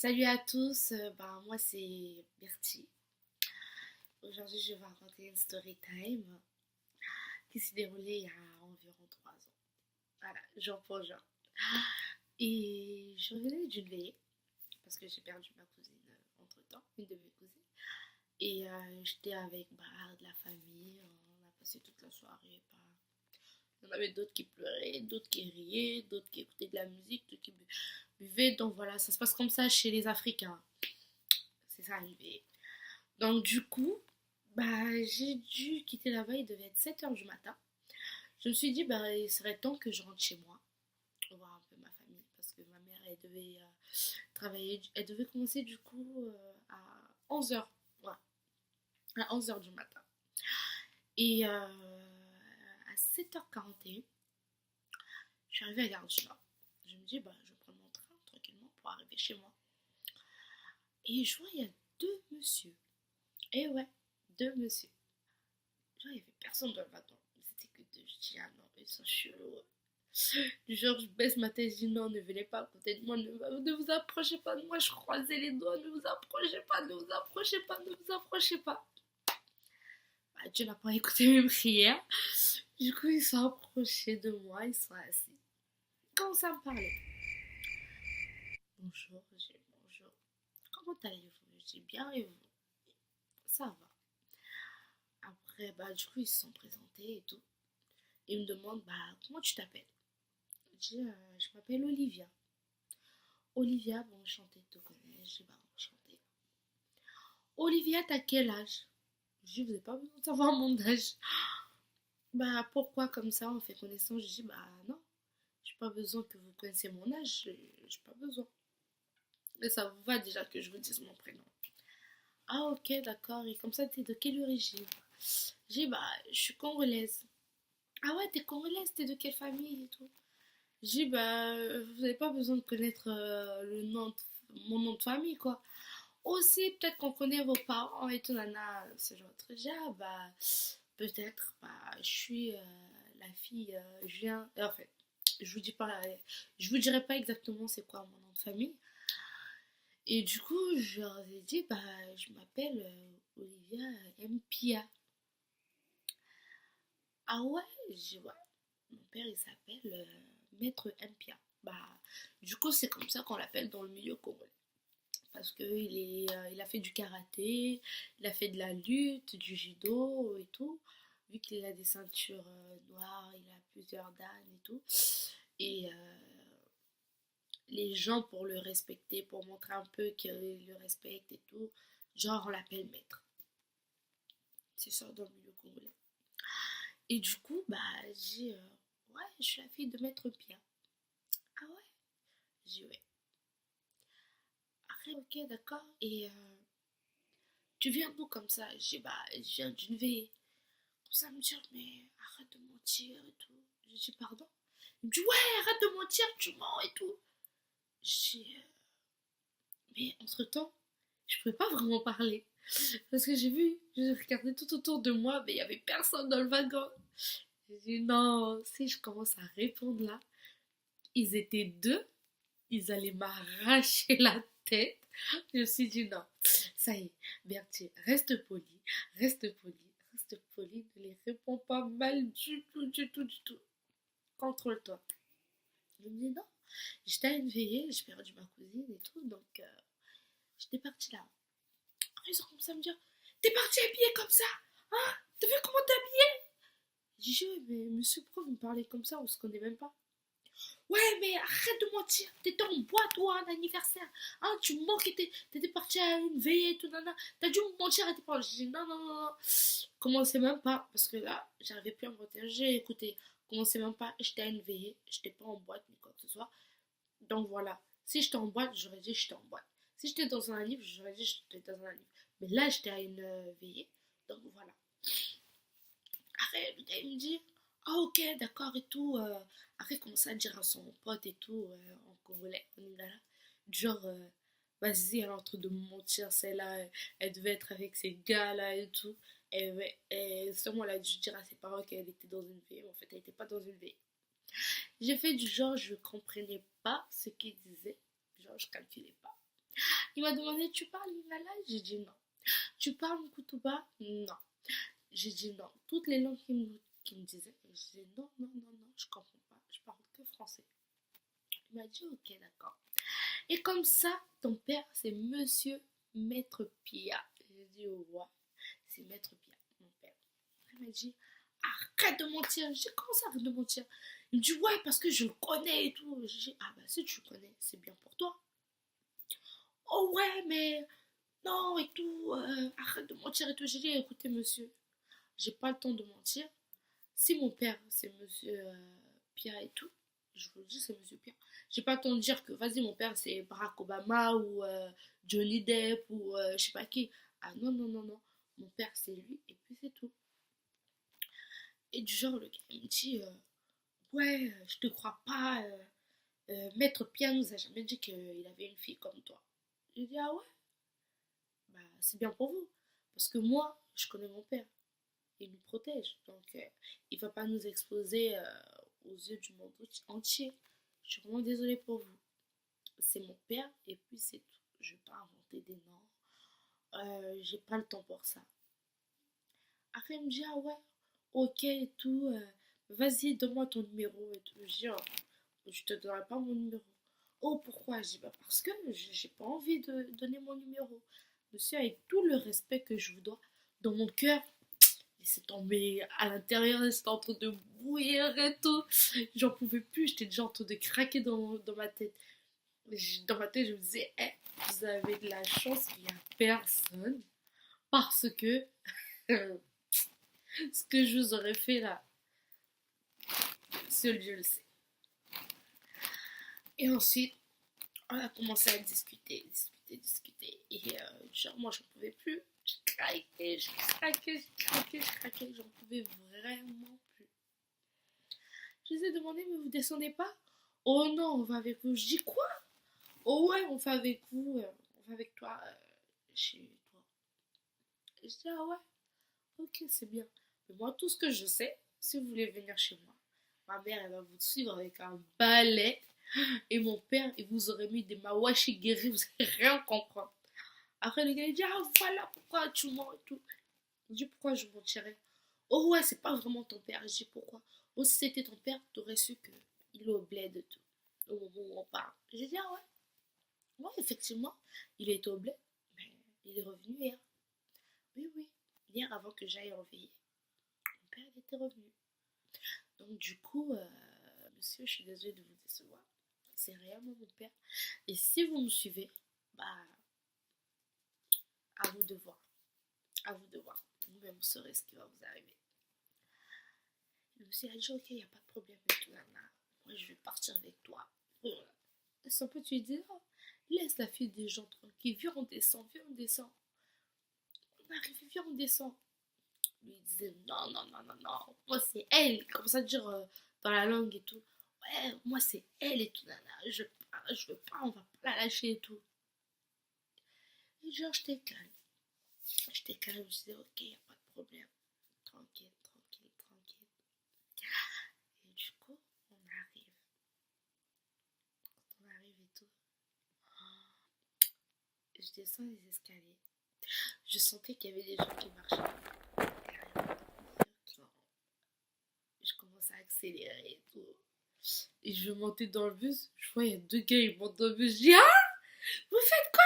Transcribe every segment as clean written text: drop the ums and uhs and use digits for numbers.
Salut à tous, moi c'est Bertie. Aujourd'hui je vais raconter une story time qui s'est déroulée il y a environ 3 ans. Voilà, jour pour jour. Et je revenais d'une veillée parce que j'ai perdu ma cousine entre temps, une de mes cousines. Et j'étais avec de la famille, on a passé toute la soirée. Il y en avait d'autres qui pleuraient, d'autres qui riaient, d'autres qui écoutaient de la musique, d'autres qui buvaient. Donc voilà, ça se passe comme ça chez les Africains. C'est ça une veillée. Donc du coup, j'ai dû quitter là-bas, il devait être 7 heures du matin. Je me suis dit, il serait temps que je rentre chez moi, voir un peu ma famille, parce que ma mère, elle devait travailler, elle devait commencer du coup à 11 heures, ouais, à 11 heures du matin. Et à 7h41, je suis arrivée à Gare du Nord. Je me dis, je vais prendre mon train tranquillement pour arriver chez moi. Et je vois, il y a deux messieurs. Et ouais, deux messieurs. Genre, il n'y avait personne dans le wagon. C'était que deux. Je dis, ah non, ils sont chelous. Du genre, je baisse ma tête, je dis non, ne venez pas à côté de moi, ne vous approchez pas de moi, je croisais les doigts, ne vous approchez pas, ne vous approchez pas, ne vous approchez pas. Dieu n'a pas écouté mes prières. Du coup, ils sont approchés de moi, ils sont assis. Ils commencent à me parler. Bonjour, je dis bonjour. Comment allez-vous? Je dis bien et vous? Ça va. Après, du coup, ils se sont présentés et tout. Ils me demandent, comment tu t'appelles? Je dis, je m'appelle Olivia. Olivia, bon, enchanté de te connaître. Je dis, enchanté. Olivia, t'as quel âge? Je dis, vous n'avez pas besoin de savoir mon âge. Pourquoi comme ça on fait connaissance? Je dis, non, j'ai pas besoin que vous connaissiez mon âge, j'ai pas besoin. Mais ça vous va déjà que je vous dise mon prénom. Ah, ok, d'accord, et comme ça, t'es de quelle origine? J'ai dit, je suis congolaise. Ah ouais, t'es congolaise, t'es de quelle famille et tout? J'ai dit, vous n'avez pas besoin de connaître mon nom de famille, quoi. Aussi, peut-être qu'on connaît vos parents et tout, nana, ce genre de truc. J'ai dit, peut-être, je suis la fille, je viens, en fait, je vous dis pas, je vous dirai pas exactement c'est quoi mon nom de famille. Et du coup, je leur ai dit, je m'appelle Olivia Mpia. Ah ouais? J'ai dit, ouais, mon père il s'appelle Maître Mpia. Du coup, c'est comme ça qu'on l'appelle dans le milieu congolais. Parce il a fait du karaté, il a fait de la lutte, du judo et tout. Vu qu'il a des ceintures noires, il a plusieurs dan et tout. Et les gens, pour le respecter, pour montrer un peu qu'ils le respectent et tout, genre on l'appelle maître. C'est ça dans le milieu congolais. Et du coup, j'ai ouais, je suis la fille de maître Pia. Ah ouais? J'ai ouais. Après, ok, d'accord. Et tu viens d'où comme ça? J'ai je viens d'une veillée. Comme ça, me dire, mais arrête de mentir et tout. J'ai dit, pardon? Il me dit, ouais, arrête de mentir, tu mens et tout. J'ai mais entre-temps, je pouvais pas vraiment parler. Parce que j'ai regardé tout autour de moi, mais il y avait personne dans le wagon. J'ai dit, non, si je commence à répondre là, ils étaient deux, ils allaient m'arracher la tête. Je me suis dit, non, ça y est, Berthier, reste poli, reste poli, ne les réponds pas mal du tout, du tout, du tout. Contrôle-toi. Il me dit, non, j'étais à une veillée, j'ai perdu ma cousine et tout, donc j'étais partie là. Après, ils ont commencé à me dire, t'es partie habillée comme ça? Hein? T'as vu comment t'es habillée? J'ai dit, ouais, mais monsieur, pourquoi vous me parlez comme ça? On se connaît même pas. Ouais, mais arrête de mentir. T'étais en boîte ou à un anniversaire. Hein, tu mens que t'étais partie à une veillée et tout, nana. T'as dû me mentir à tes parents. J'ai dit non, non, non, non. Commencez même pas. Parce que là, j'arrivais plus à me retenir. J'ai écouté. Commencez même pas. J'étais à une veillée. J'étais pas en boîte ni quoi que ce soit. Donc voilà. Si j'étais en boîte, j'aurais dit j'étais en boîte. Si j'étais dans un livre, j'aurais dit j'étais dans un livre. Mais là, j'étais à une veillée. Donc voilà. Après, le gars, il me dit, ah ok, d'accord et tout. Après, il commence à dire à son pote et tout, en congolais, en lingala. Du genre, vas-y, elle est en train de me mentir, celle-là, elle devait être avec ces gars-là et tout. Et, ouais, et seulement, elle a dû dire à ses parents qu'elle était dans une veille. En fait, elle n'était pas dans une veille. J'ai fait du genre, je comprenais pas ce qu'il disait. Genre, je calculais pas. Il m'a demandé, tu parles lingala? J'ai dit non. Tu parles Kutuba? Non. J'ai dit non. Toutes les langues qu'il me disait, j'ai dit non, non, non, non, je comprends pas. Je parle que français. Il m'a dit, ok, d'accord. Et comme ça, ton père, c'est Monsieur Maître Pia. J'ai dit, ouais, c'est Maître Pia, mon père. Il m'a dit, arrête de mentir. J'ai dit, comment ça, arrête de mentir? Il me dit, ouais, parce que je le connais et tout. J'ai dit, ah bah si tu le connais, c'est bien pour toi. Oh ouais, mais non et tout, arrête de mentir et tout. J'ai dit, écoutez, monsieur, j'ai pas le temps de mentir. Si mon père, c'est monsieur Pierre et tout, je vous le dis, c'est monsieur Pierre. J'ai pas le temps de dire que, vas-y, mon père, c'est Barack Obama ou Johnny Depp ou je sais pas qui. Ah non, non, non, non. Mon père, c'est lui et puis c'est tout. Et du genre, le gars, il me dit, ouais, je te crois pas. Maître Pierre nous a jamais dit qu'il avait une fille comme toi. J'ai dit, ah ouais, bah, c'est bien pour vous. Parce que moi, je connais mon père. Il nous protège. Donc, il ne va pas nous exposer aux yeux du monde entier. Je suis vraiment désolée pour vous. C'est mon père et puis c'est tout. Je ne vais pas inventer des noms. J'ai pas le temps pour ça. Après, il me dit, ah ouais, ok et tout. Vas-y, donne-moi ton numéro et tout. Je dis, oh, je te donnerai pas mon numéro. Oh, pourquoi? Je dis, bah parce que j'ai pas envie de donner mon numéro. Monsieur, avec tout le respect que je vous dois, dans mon cœur, laissez tomber à l'intérieur, c'était en train de bouillir et tout. J'en pouvais plus, j'étais déjà en train de craquer dans ma tête. Dans ma tête, je me disais, hey, vous avez de la chance, il n'y a personne. Parce que ce que je vous aurais fait là, seul Dieu le sait. Et ensuite, on a commencé à discuter. Et genre, moi, j'en pouvais plus. Je craquais. J'en pouvais vraiment plus. Je les ai demandé, mais vous descendez pas? Oh non, on va avec vous. Je dis quoi? Oh ouais, on va avec vous. On va avec toi chez toi. Et je dis, ah ouais, ok, c'est bien. Mais moi, tout ce que je sais, si vous voulez venir chez moi, ma mère, elle va vous suivre avec un balai. Et mon père, il vous aurait mis des mawashi guéris, vous allez rien comprendre. Après, le gars, il dit, ah voilà pourquoi tu mens et tout. Je dis, pourquoi je mentirais? Oh ouais, c'est pas vraiment ton père. Je dis, pourquoi? Oh, si c'était ton père, t'aurais su qu'il est au bled et tout. Au moment où on parle. J'ai dit, ah ouais. Ouais, effectivement, il était au bled, mais il est revenu hier. Oui, oui. Hier, avant que j'aille en veiller, mon père il était revenu. Donc, du coup, monsieur, je suis désolée de vous décevoir. C'est réellement mon père. Et si vous me suivez, bah, à vous de voir. À vous de voir. Vous-même, vous saurez ce qui va vous arriver. Le monsieur a dit, ok, il n'y a pas de problème et tout, nana. Moi, je vais partir avec toi. Son peu, tu lui dis, oh, laisse la fille des gens tranquille. Viens, on descend, viens, on descend. On arrive, viens, on descend. Lui, il disait, non, non, non, non, non. Moi, c'est elle. Comme ça, dire dans la langue et tout. Ouais, moi, c'est elle et tout, nana. Je veux pas, on va pas la lâcher et tout. Et genre, j'étais calme. J'étais calme, je disais, ok, y a pas de problème. Tranquille. Et du coup, on arrive et tout. Je descends les escaliers. Je sentais qu'il y avait des gens qui marchaient. Je commence à accélérer et tout. Et je montais dans le bus. Je vois, il y a deux gars, ils montent dans le bus. Je dis, ah, vous faites quoi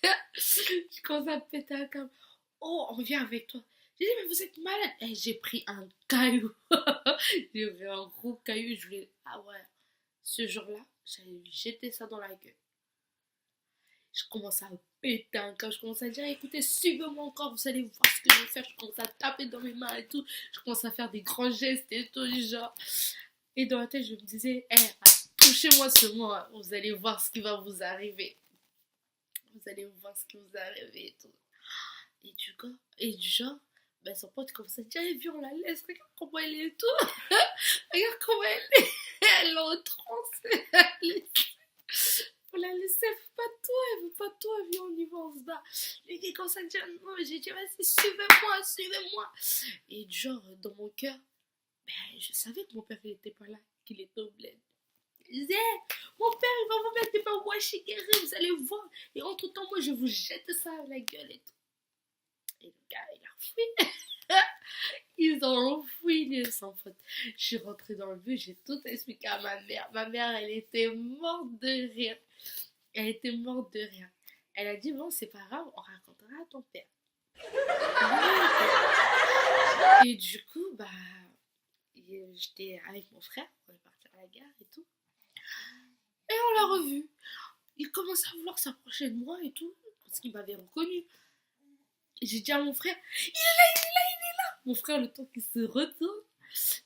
là? Je commence à péter un câble. Oh, on vient avec toi. J'ai dit, mais vous êtes malade. Et j'ai pris un caillou. J'ai pris un gros caillou. Je voulais, ah ouais. Ce jour-là, j'allais lui jeter ça dans la gueule. Je commence à péter un câble. Je commence à dire, écoutez, suivez-moi encore. Vous allez voir ce que je vais faire. Je commence à taper dans mes mains et tout. Je commence à faire des grands gestes et tout, genre. Et dans la tête, je me disais, touchez-moi seulement. Vous allez voir ce qui va vous arriver. Vous allez voir ce qui vous arrive et tout. Et du genre, ben son pote commence à dire, viens, on la laisse, regarde comment elle est et tout. Regarde comment elle est. Elle est en transe. On la laisse, elle veut pas toi, viens, on y va, on se bat. Les gars commencent à dire, non, j'ai dit, vas-y, suivez-moi. Et du genre, dans mon cœur, ben, je savais que mon père, il était pas là, qu'il était au bled. Je disais, mon père, il va vous mettre des pains washigiri, vous allez voir. Et entre-temps, moi, je vous jette ça à la gueule et tout. Et le gars, il a fui. Ils ont fui, les sans faute. Je suis rentrée dans le bus, j'ai tout expliqué à ma mère. Ma mère, elle était morte de rire. Elle était morte de rire. Elle a dit, bon, c'est pas grave, on racontera à ton père. Et du coup, bah, j'étais avec mon frère, on est parti à la gare et tout. Et on l'a revu. Il commençait à vouloir s'approcher de moi et tout, parce qu'il m'avait reconnu. Et j'ai dit à mon frère, il est là, il est là, il est là. Mon frère, le temps qu'il se retourne,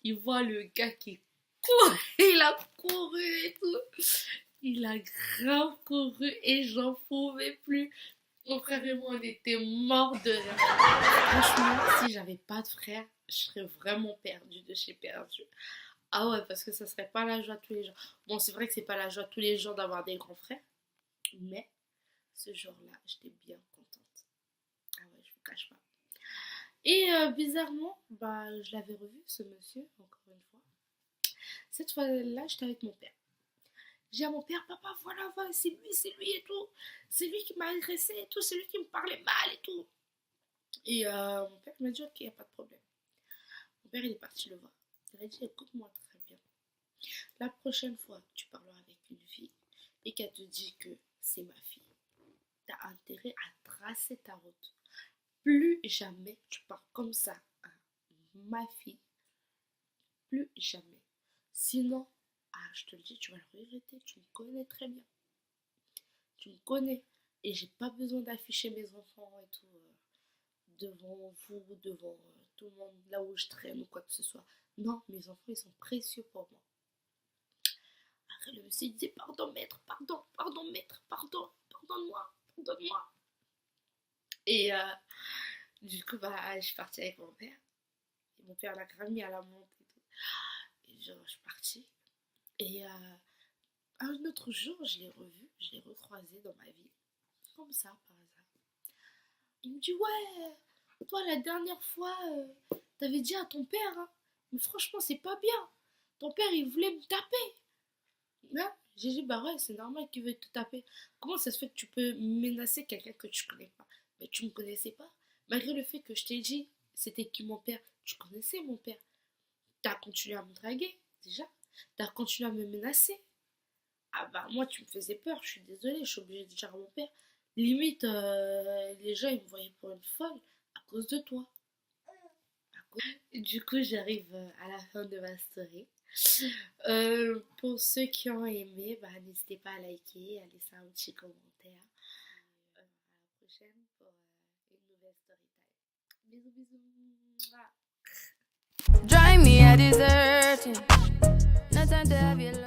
il voit le gars qui court. Il a couru et tout. Il a grave couru et j'en pouvais plus. Mon frère et moi, on était morts de rire. Franchement, si j'avais pas de frère, je serais vraiment perdue de chez perdue. Ah ouais, parce que ça serait pas la joie tous les jours. Bon, c'est vrai que c'est pas la joie tous les jours d'avoir des grands frères, mais ce jour-là, j'étais bien contente. Ah ouais, je vous cache pas. Et bizarrement, bah, je l'avais revu, ce monsieur, encore une fois. Cette fois-là, j'étais avec mon père. J'ai dit à mon père, papa, voilà, c'est lui et tout. C'est lui qui m'a agressé et tout, c'est lui qui me parlait mal et tout. Et mon père m'a dit, ok, y a pas de problème. Mon père, il est parti le voir. Il a dit, écoute-moi très bien. La prochaine fois que tu parleras avec une fille et qu'elle te dit que c'est ma fille, t'as intérêt à tracer ta route. Plus jamais tu parles comme ça à ma fille. Plus jamais. Sinon, je te le dis, tu vas le regretter. Tu me connais très bien. Tu me connais. Et j'ai pas besoin d'afficher mes enfants et tout devant vous, devant tout le monde, là où je traîne ou quoi que ce soit. Non, mes enfants, ils sont précieux pour moi. Après, le monsieur disait, pardon maître, pardon maître, pardonne-moi, pardonne-moi. Et du coup, bah, je suis partie avec mon père. Et mon père l'a grave mis à la montre et tout. Et genre, je suis partie. Et un autre jour, je l'ai revu, je l'ai recroisé dans ma vie. Comme ça, par hasard. Il me dit, ouais, toi, la dernière fois, t'avais dit à ton père, hein, mais franchement, c'est pas bien. Ton père, il voulait me taper. Hein? J'ai dit, bah ouais, c'est normal qu'il veuille te taper. Comment ça se fait que tu peux menacer quelqu'un que tu connais pas? Mais tu me connaissais pas. Malgré le fait que je t'ai dit, c'était qui mon père? Tu connaissais mon père. T'as continué à me draguer, déjà. T'as continué à me menacer. Ah bah moi, tu me faisais peur, je suis désolée, je suis obligée de dire à mon père. Limite, les gens, ils me voyaient pour une folle à cause de toi. Du coup, j'arrive à la fin de ma story. Pour ceux qui ont aimé, bah, n'hésitez pas à liker, à laisser un petit commentaire. À la prochaine pour une nouvelle story time. Bisous, bisous. Drive me a desert. No time to have you learn.